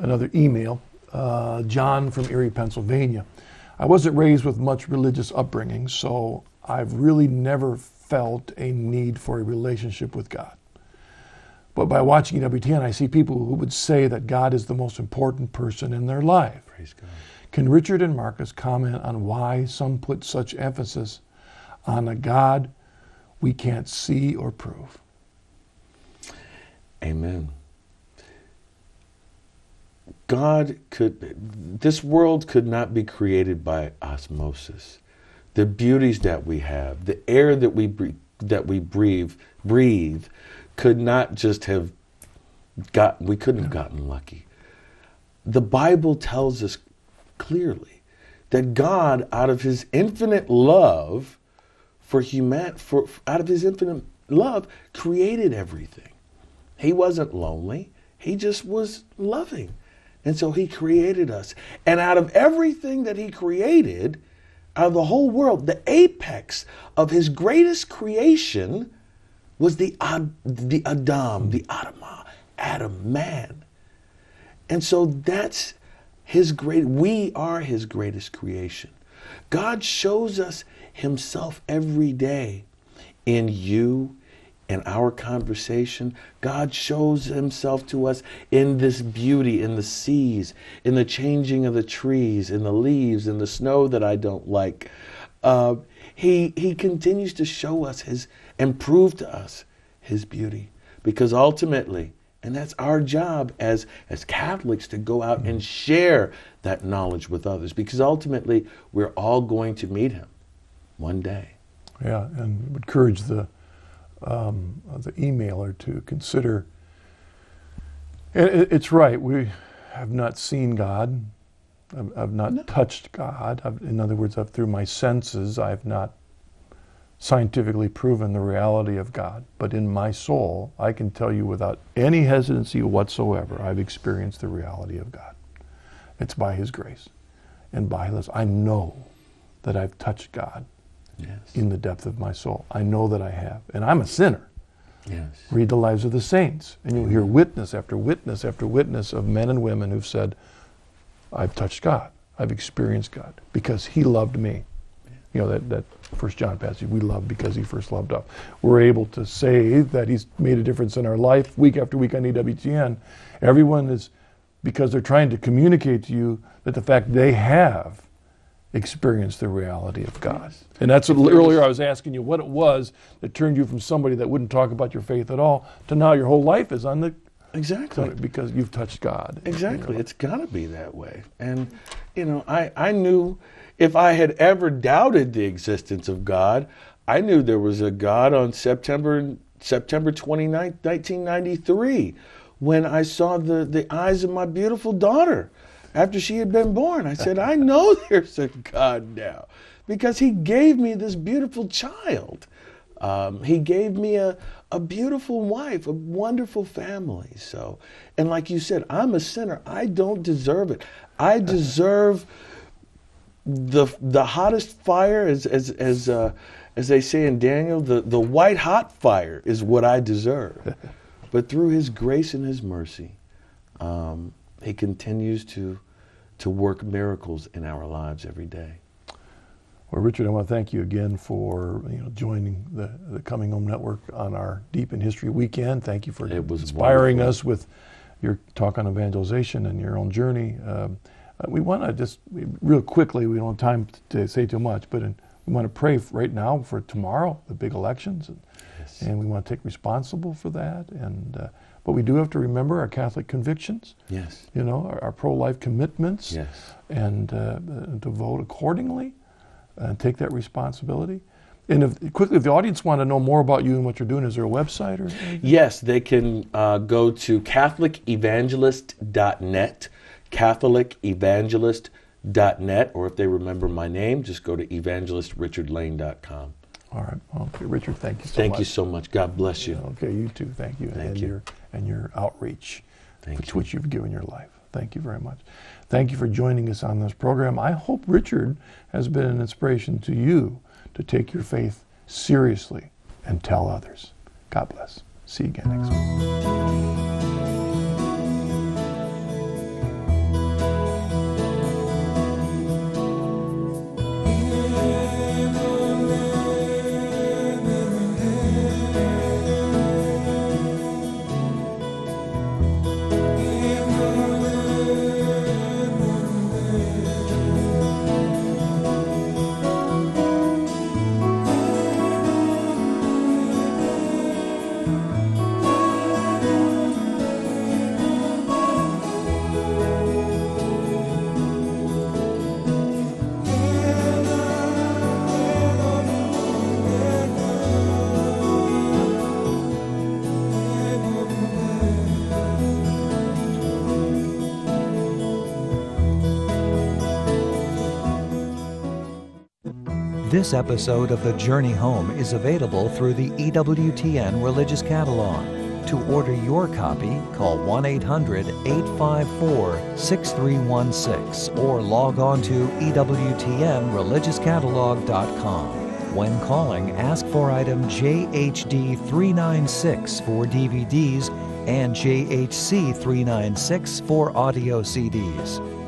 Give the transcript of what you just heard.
another email. John from Erie, Pennsylvania. I wasn't raised with much religious upbringing, so I've really never felt a need for a relationship with God. But by watching EWTN, I see people who would say that God is the most important person in their life. Praise God. Can Richard and Marcus comment on why some put such emphasis on a God we can't see or prove? Amen. This world could not be created by osmosis. The beauties that we have, the air that we breathe, could not just have we couldn't have gotten lucky. The Bible tells us clearly that God, out of his infinite love out of his infinite love, created everything. He wasn't lonely. He just was loving. And so he created us. And out of everything that he created, out of the whole world, the apex of his greatest creation was the Adam, man. And so that's we are his greatest creation. God shows us himself every day in you, in our conversation. God shows himself to us in this beauty, in the seas, in the changing of the trees, in the leaves, in the snow that I don't like. He continues to show us and prove to us his beauty, because ultimately, and that's our job as Catholics, to go out and share that knowledge with others, because ultimately we're all going to meet him one day. Yeah, and would encourage the emailer to consider. It's right. We have not seen God. I've not touched God. In other words, through my senses, I've not scientifically proven the reality of God. But in my soul, I can tell you without any hesitancy whatsoever, I've experienced the reality of God. It's by his grace. And by his, I know that I've touched God. Yes. In the depth of my soul. I know that I have. And I'm a sinner. Yes. Read the lives of the saints, and you'll hear witness after witness after witness of men and women who've said, I've touched God. I've experienced God because he loved me. Yeah. You know, that 1 John passage, we love because he first loved us. We're able to say that he's made a difference in our life week after week on EWTN. Everyone is, because they're trying to communicate to you that the fact they have experience the reality of God. Yes. And that's what earlier I was asking you what it was that turned you from somebody that wouldn't talk about your faith at all to now your whole life is on the... Exactly. Because you've touched God. Exactly. It's got to be that way. And, I knew if I had ever doubted the existence of God, I knew there was a God on September 29th, 1993, when I saw the eyes of my beautiful daughter. After she had been born, I said, I know there's a God now, because he gave me this beautiful child. He gave me a beautiful wife, a wonderful family. So, and like you said, I'm a sinner. I don't deserve it. I deserve the hottest fire, as they say in Daniel, the white hot fire is what I deserve. But through his grace and his mercy, he continues to work miracles in our lives every day. Well, Richard, I want to thank you again for joining the Coming Home Network on our Deep in History weekend. Thank you for inspiring us with your talk on evangelization and your own journey. We want to just real quickly, we don't have time to say too much, but we want to pray right now for tomorrow, the big elections, and we want to take responsible for that. And but we do have to remember our Catholic convictions. Yes. Our pro-life commitments. Yes. And to vote accordingly and take that responsibility. And if the audience want to know more about you and what you're doing, is there a website or anything? Yes, they can go to CatholicEvangelist.net, CatholicEvangelist.net, or if they remember my name, just go to EvangelistRichardLane.com. All right. Okay, Richard, thank you so much. Thank you so much. God bless you. Okay, you too. Thank you. Thank you. And your outreach to which you've given your life. Thank you very much. Thank you for joining us on this program. I hope Richard has been an inspiration to you to take your faith seriously and tell others. God bless. See you again next week. This episode of The Journey Home is available through the EWTN Religious Catalog. To order your copy, call 1-800-854-6316 or log on to EWTNReligiousCatalog.com. When calling, ask for item JHD396 for DVDs and JHC396 for audio CDs.